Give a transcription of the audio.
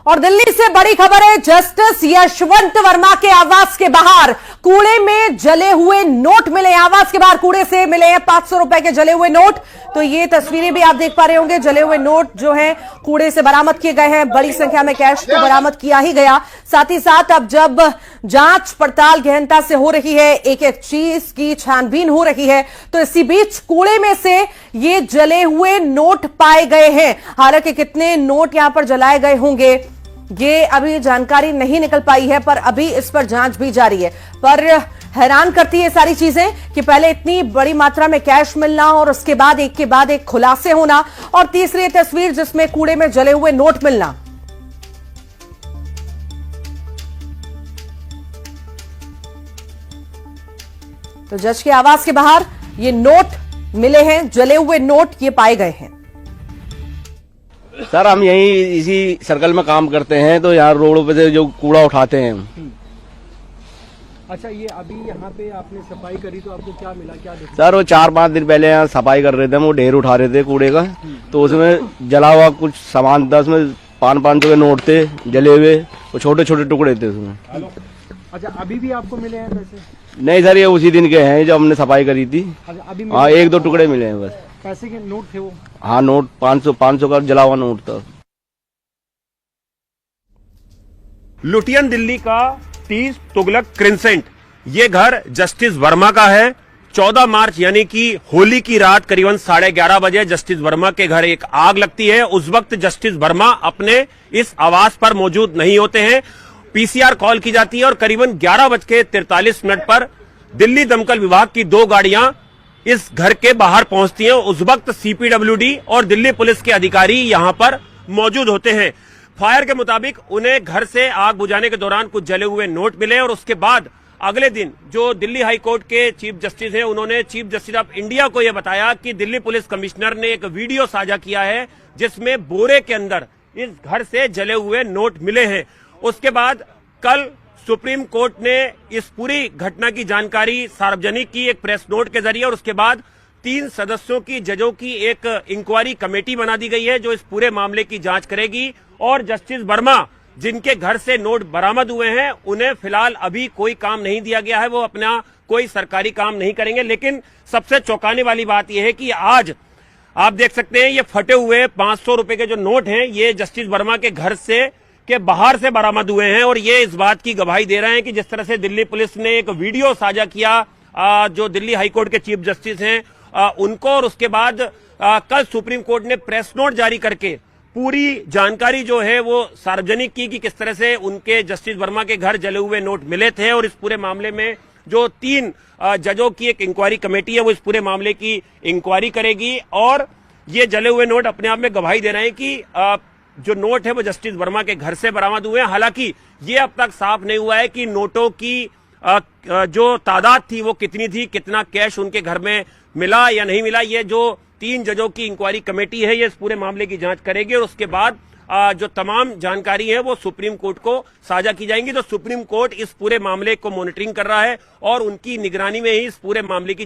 और दिल्ली से बड़ी खबर है। जस्टिस यशवंत वर्मा के आवास के बाहर कूड़े में जले हुए नोट मिले। आवास के बाहर कूड़े से मिले हैं 500 रुपए के जले हुए नोट। तो ये तस्वीरें भी आप देख पा रहे होंगे। जले हुए नोट जो हैं कूड़े से बरामद किए गए हैं। बड़ी संख्या में कैश तो बरामद किया ही गया। साथ ही साथ अब जब जांच पड़ताल गहनता से हो रही है, एक एक चीज की छानबीन हो रही है, तो इसी बीच कूड़े में से ये जले हुए नोट पाए गए हैं। हालांकि कितने नोट यहां पर जलाए गए होंगे ये अभी जानकारी नहीं निकल पाई है, पर अभी इस पर जांच भी जारी है। पर हैरान करती है सारी चीजें कि पहले इतनी बड़ी मात्रा में कैश मिलना और उसके बाद एक खुलासे होना, और तीसरी तस्वीर जिसमें कूड़े में जले हुए नोट मिलना। तो जज के आवास के बाहर ये नोट मिले हैं, जले हुए नोट ये पाए गए हैं। सर हम यहीं इसी सर्कल में काम करते हैं, तो यहाँ रोड पे से जो कूड़ा उठाते हैं। अच्छा, ये अभी यहाँ पे आपने सफाई करी तो आपको क्या मिला, क्या देखा? सर वो 4-5 दिन पहले यहाँ सफाई कर रहे थे, वो ढेर उठा रहे थे कूड़े का, तो उसमें जला हुआ कुछ सामान था। उसमें 500 के नोट थे जले हुए, वो छोटे छोटे टुकड़े थे उसमें। अच्छा, अभी भी आपको मिले हैं पैसे? नहीं सर, ये उसी दिन के हैं जो हमने सफाई करी थी। अच्छा, अभी हाँ 1-2 टुकड़े मिले हैं बस। पैसे के नोट थे वो? हाँ नोट 500 का जला हुआ नोट था। लुटियन दिल्ली का 30 तुगलक क्रिसेंट, ये घर जस्टिस वर्मा का है। 14 मार्च यानी कि होली की रात करीबन 11:30 बजे जस्टिस वर्मा के घर एक आग लगती है। उस वक्त जस्टिस वर्मा अपने इस आवास पर मौजूद नहीं होते हैं। पीसीआर कॉल की जाती है और करीबन 11:43 पर दिल्ली दमकल विभाग की 2 गाड़ियां इस घर के बाहर पहुंचती हैं। उस वक्त सीपीडब्ल्यूडी और दिल्ली पुलिस के अधिकारी यहां पर मौजूद होते हैं। फायर के मुताबिक उन्हें घर से आग बुझाने के दौरान कुछ जले हुए नोट मिले और उसके बाद अगले दिन जो दिल्ली हाई कोर्ट के चीफ जस्टिस हैं, उन्होंने चीफ जस्टिस ऑफ इंडिया को यह बताया कि दिल्ली पुलिस कमिश्नर ने एक वीडियो साझा किया है जिसमें बोरे के अंदर इस घर से जले हुए नोट मिले हैं। उसके बाद कल सुप्रीम कोर्ट ने इस पूरी घटना की जानकारी सार्वजनिक की एक प्रेस नोट के जरिए, और उसके बाद 3 सदस्यों की जजों की एक इंक्वायरी कमेटी बना दी गई है जो इस पूरे मामले की जांच करेगी। और जस्टिस वर्मा जिनके घर से नोट बरामद हुए हैं उन्हें फिलहाल अभी कोई काम नहीं दिया गया है, वो अपना कोई सरकारी काम नहीं करेंगे। लेकिन सबसे चौंकाने वाली बात यह है कि आज आप देख सकते हैं ये फटे हुए 500 रुपए के जो नोट हैं ये जस्टिस वर्मा के घर से के बाहर से बरामद हुए हैं। और ये इस बात की गवाही दे रहे हैं कि जिस तरह से दिल्ली पुलिस ने एक वीडियो साझा किया जो दिल्ली हाईकोर्ट के चीफ जस्टिस हैं उनको, और उसके बाद कल सुप्रीम कोर्ट ने प्रेस नोट जारी करके पूरी जानकारी जो है वो सार्वजनिक की कि किस तरह से उनके जस्टिस वर्मा के घर जले हुए नोट मिले थे। और इस पूरे मामले में जो 3 जजों की एक इंक्वायरी कमेटी है वो इस पूरे मामले की इंक्वायरी करेगी। और ये जले हुए नोट अपने आप में गवाही दे रहे हैं कि जो नोट है वो जस्टिस वर्मा के घर से बरामद हुए हैं। हालांकि ये अब तक साफ नहीं हुआ है कि नोटों की जो तादाद थी वो कितनी थी, कितना कैश उनके घर में मिला या नहीं मिला। ये जो 3 जजों की इंक्वायरी कमेटी है ये इस पूरे मामले की जांच करेगी और उसके बाद जो तमाम जानकारी है वो सुप्रीम कोर्ट को साझा की जाएंगी। तो सुप्रीम कोर्ट इस पूरे मामले को मॉनिटरिंग कर रहा है और उनकी निगरानी में ही इस पूरे मामले की